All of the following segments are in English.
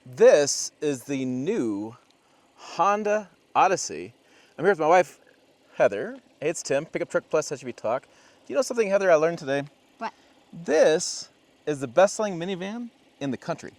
This is the new Honda Odyssey. I'm here with my wife, Heather. Hey, it's Tim, Pickup Truck Plus SUV Talk. Do you know something, Heather, I learned today? What? This is the best-selling minivan in the country.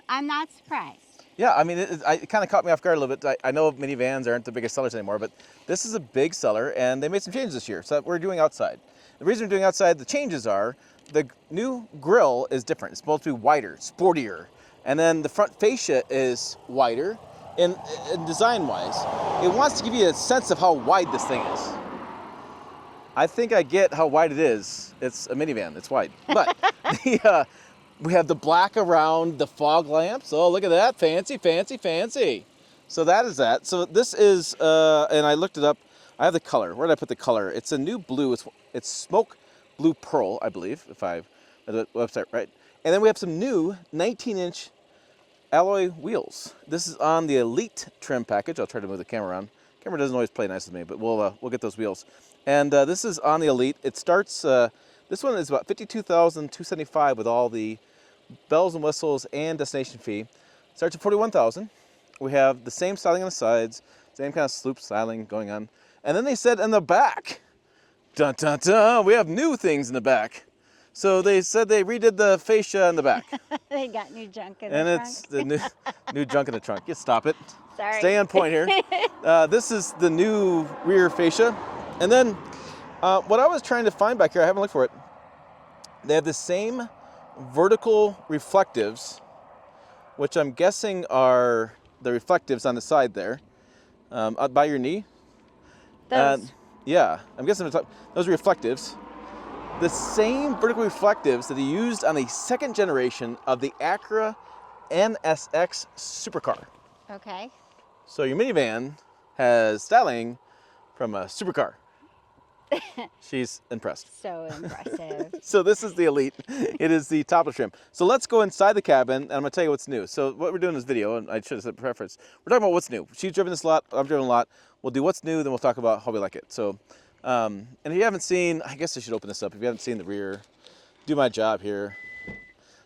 I'm not surprised. Yeah, I mean, it kind of caught me off guard a little bit. I know minivans aren't the biggest sellers anymore, but this is a big seller, and they made some changes this year, so we're doing outside. The reason we're doing outside, the changes are, the new grille is different. It's supposed to be wider, sportier, and then the front fascia is wider, and design-wise, it wants to give you a sense of how wide this thing is. I think I get how wide it is. It's a minivan, it's wide. But we have the black around the fog lamps. Oh, look at that, fancy, fancy, fancy. So that is that. So this is, and I looked it up, I have the color. Where did I put the color? It's a new blue, it's smoke blue pearl, I believe, if I have the website right. And then we have some new 19-inch alloy wheels. This is on the Elite trim package. I'll try to move the camera around. Camera doesn't always play nice with me, but we'll get those wheels. And this is on the Elite. It starts, this one is about $52,275 with all the bells and whistles and destination fee. Starts at $41,000. We have the same styling on the sides, same kind of sloop styling going on. And then they said in the back, dun dun dun, we have new things in the back. So they said they redid the fascia in the back. They got new junk in the and trunk. it's the new junk in the trunk. You stop it. Sorry. Stay on point here. This is the new rear fascia. And then what I was trying to find back here, I haven't looked for it. They have the same vertical reflectives, which I'm guessing are the reflectives on the side there, up by your knee. Those. Yeah, I'm guessing those are reflectives. The same vertical reflectives that they used on the second generation of the Acura NSX supercar. Okay. So your minivan has styling from a supercar. She's impressed. So impressive. So this is the Elite. It is the topless trim. So let's go inside the cabin, and I'm going to tell you what's new. So what we're doing in this video, and I should have said preference, we're talking about what's new. She's driven this a lot, I've driven a lot. We'll do what's new, then we'll talk about how we like it. So, and if you haven't seen, I guess I should open this up. If you haven't seen the rear, do my job here.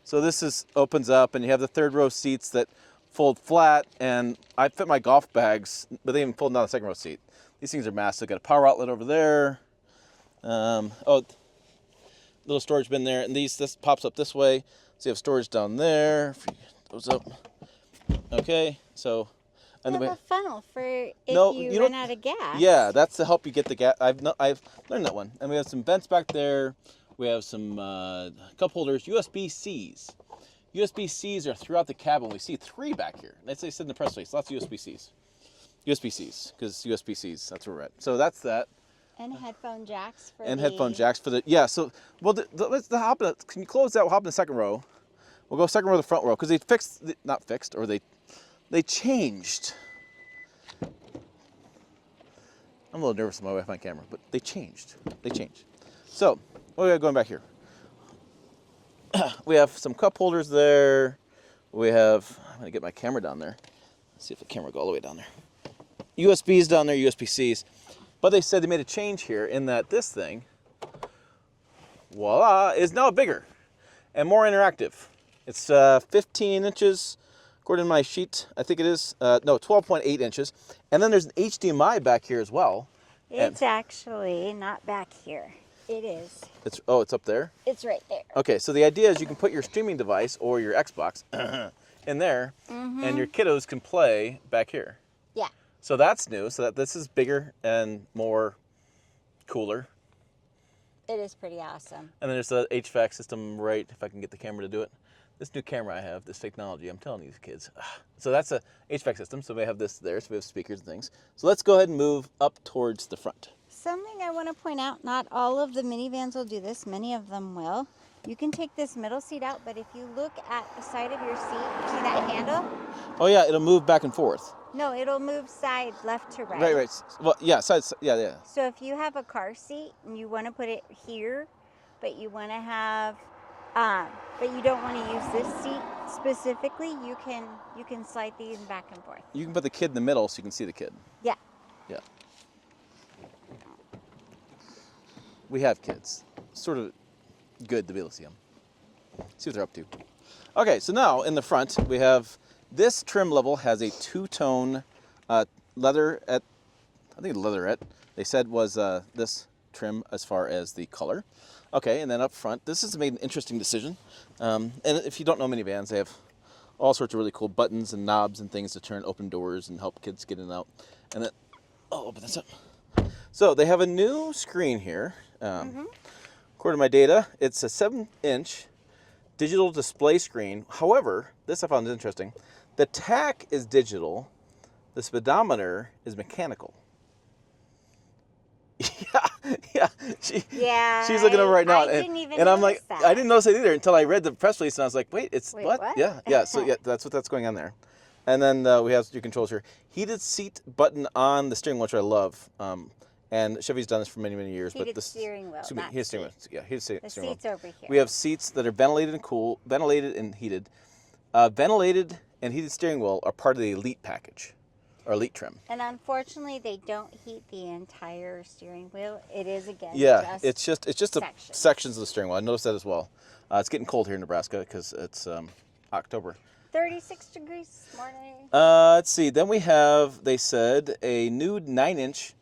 So this opens up, and you have the third row seats that fold flat, and I fit my golf bags, but they even fold down the second row seat. These things are massive. Got a power outlet over there. Little storage bin there, and this pops up this way, so you have storage down there. Those up. Okay, so You have a funnel for if you run out of gas. Yeah, that's to help you get the gas. I've learned that one. And we have some vents back there. We have some cup holders, USB-Cs. USB-Cs are throughout the cabin. We see 3 back here. They said in the press release, lots of USB-Cs. USB-Cs, because USB-Cs, that's where we're at. So that's that. And headphone jacks for headphone jacks for the, yeah, so, well, let's hop in, can you close that, we'll hop in the second row. We'll go second row to the front row, because they fixed, not fixed, or they changed. I'm a little nervous with my wife on camera, but they changed. So, what do we got going back here? We have some cup holders there. We have, I'm gonna get my camera down there. Let's see if the camera will go all the way down there. USBs down there, USB-Cs. But they said they made a change here in that this thing, voila, is now bigger and more interactive. It's 15 inches, according to my sheet, I think it is. No, 12.8 inches. And then there's an HDMI back here as well. It's actually not back here. It is. It's up there? It's right there. Okay, so the idea is you can put your streaming device or your Xbox in there, and your kiddos can play back here. Yeah. So that's new, so that this is bigger and more cooler. It is pretty awesome. And then there's the HVAC system right, if I can get the camera to do it. This new camera I have, this technology, I'm telling these kids. So that's a HVAC system, so we have this there, so we have speakers and things. So let's go ahead and move up towards the front. Something I want to point out, not all of the minivans will do this, many of them will. You can take this middle seat out, but if you look at the side of your seat, see that handle? Oh yeah, it'll move back and forth. No, it'll move side left to right. Right. Well, yeah, sides, yeah. So if you have a car seat and you want to put it here, but you want to have, but you don't want to use this seat specifically, you can slide these back and forth. You can put the kid in the middle so you can see the kid. Yeah. Yeah. We have kids. Sort of good to be able to see them. See what they're up to. Okay, so now in the front we have this trim level has a two-tone leatherette. I think leatherette. They said was this trim as far as the color. Okay, and then up front, this has made an interesting decision. And if you don't know minivans, they have all sorts of really cool buttons and knobs and things to turn open doors and help kids get in and out. And then, oh, open this up. So they have a new screen here. According to my data, it's a 7-inch digital display screen. However, this I found interesting. The tach is digital. The speedometer is mechanical. Yeah. She's looking over right now, I didn't even and I'm notice like, that. I didn't notice it either until I read the press release, and I was like, wait, what? what? Yeah. So yeah, that's going on there. And then we have your controls here. Heated seat button on the steering wheel, which I love. And Chevy's done this for many years. Heated steering wheel, not heated steering wheel. Yeah, heated steering The wheel. seat's over here. We have seats that are ventilated and heated. Ventilated and heated steering wheel are part of the Elite package, or Elite trim. And unfortunately, they don't heat the entire steering wheel. It is again. Yeah, it's just the sections. sections of the steering wheel. I noticed that as well. It's getting cold here in Nebraska because it's October. 36 degrees this morning. Let's see. Then we have, they said, a new 9-inch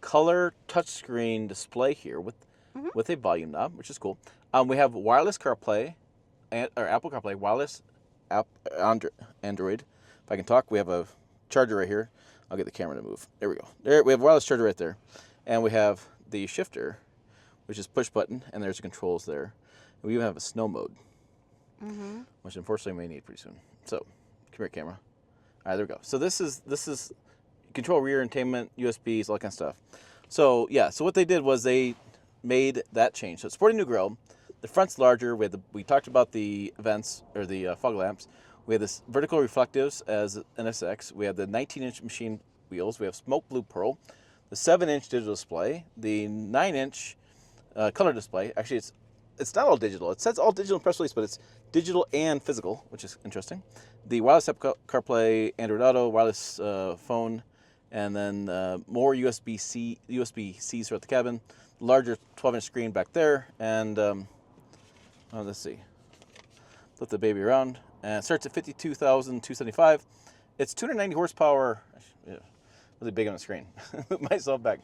color touchscreen display here with a volume knob, which is cool. We have wireless CarPlay, or Apple CarPlay, wireless Android. If I can talk, we have a charger right here. I'll get the camera to move. There we go. There we have a wireless charger right there, and we have the shifter, which is push button, and there's the controls there. And we even have a snow mode, which unfortunately we may need pretty soon. So, come here, camera. All right, there we go. So this is control rear entertainment, USBs, all that kind of stuff. So yeah, so what they did was they made that change. So it's sporting new grille. The front's larger. We talked about the vents or the fog lamps. We have this vertical reflectives as NSX. We have the 19-inch machine wheels. We have smoke blue pearl, the 7-inch digital display, the 9-inch color display. Actually, it's not all digital. It says all digital in press release, but it's digital and physical, which is interesting. The wireless Apple CarPlay, Android Auto, wireless phone, and then more USB-Cs throughout the cabin. Larger 12-inch screen back there, and let's see. Flip the baby around, and it starts at $52,275. It's 290 horsepower. Yeah, really big on the screen. Move myself back.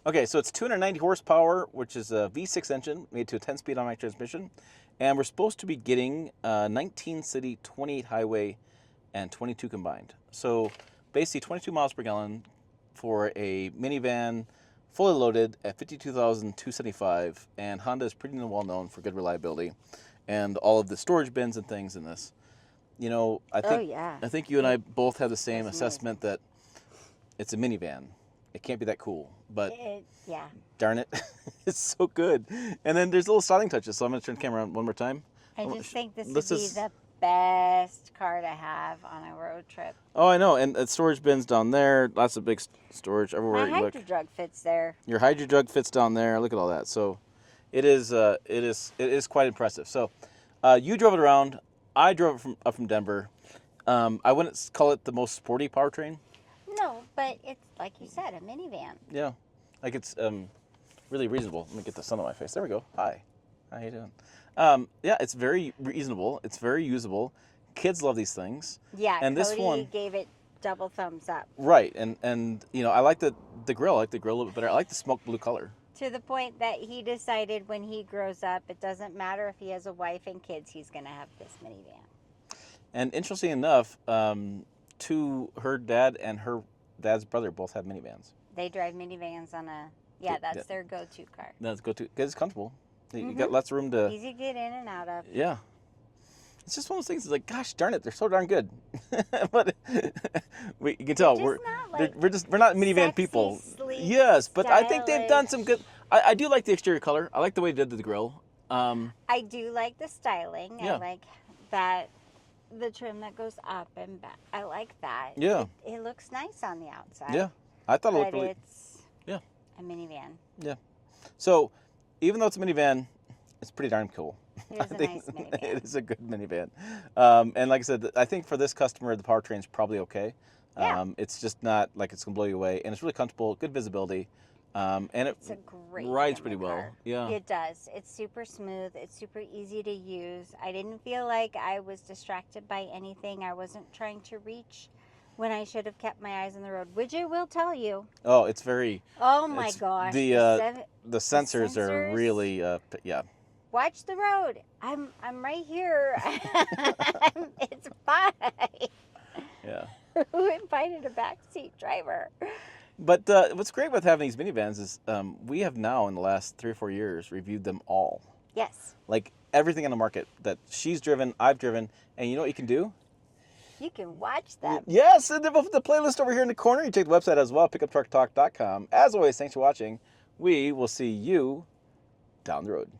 Okay, so it's 290 horsepower, which is a V6 engine made to a 10-speed automatic transmission. And we're supposed to be getting 19 city, 28 highway, and 22 combined. So basically 22 miles per gallon for a minivan, fully loaded at $52,275. And Honda is pretty well known for good reliability and all of the storage bins and things in this. You know, I think you and I both have the same assessment that it's a minivan. It can't be that cool, but darn it, it's so good. And then there's little styling touches, so I'm going to turn the camera on one more time. I just think this would be the best car to have on a road trip. Oh, I know, and storage bins down there, lots of big storage everywhere My you look. hydro jug fits there. Your hydro jug fits down there. Look at all that. So it is quite impressive. So you drove it around. I drove it up from Denver. I wouldn't call it the most sporty powertrain. No, but it's, like you said, a minivan. Yeah, like it's really reasonable. Let me get the sun on my face. There we go. Hi. How you doing? Yeah, it's very reasonable. It's very usable. Kids love these things. Yeah, and Cody this one gave it double thumbs up. Right, and you know, I like the grill. I like the grill a little bit better. I like the smoke blue color. To the point that he decided when he grows up, it doesn't matter if he has a wife and kids, he's going to have this minivan. And interesting enough, her dad and her dad's brother both have minivans. They drive minivans on that's their go-to car. That's go-to because it's comfortable. You got lots of room to easy to get in and out of. Yeah, it's just one of those things. It's like, gosh darn it, they're so darn good. But you can tell we're not minivan people. Sleek, yes, but stylish. I think they've done some good. I do like the exterior color. I like the way they did the grill. I do like the styling. Yeah. I like that. The trim that goes up and back. I like that. Yeah. It looks nice on the outside. Yeah. I thought it looked but really... it's Yeah. a minivan. Yeah. So, even though it's a minivan, it's pretty darn cool. It is a nice minivan. It is a good minivan. And like I said, I think for this customer, the powertrain's probably okay. Yeah. It's just not like it's gonna blow you away, and it's really comfortable, good visibility, and it It's a great rides family pretty well. car. Yeah. It does. It's super smooth. It's super easy to use. I didn't feel like I was distracted by anything. I wasn't trying to reach when I should have kept my eyes on the road, which I will tell you. Oh, it's very. Oh my It's gosh. the sensors are sensors? really yeah. Watch the road. I'm right here. It's fine. Yeah. Who invited a backseat driver? But what's great with having these minivans is we have now in the last 3 or 4 years reviewed them all. Yes. Like everything on the market that she's driven, I've driven, and you know what you can do? You can watch them. Yes, and the playlist over here in the corner. You check the website as well, pickuptrucktalk.com. As always, thanks for watching. We will see you down the road.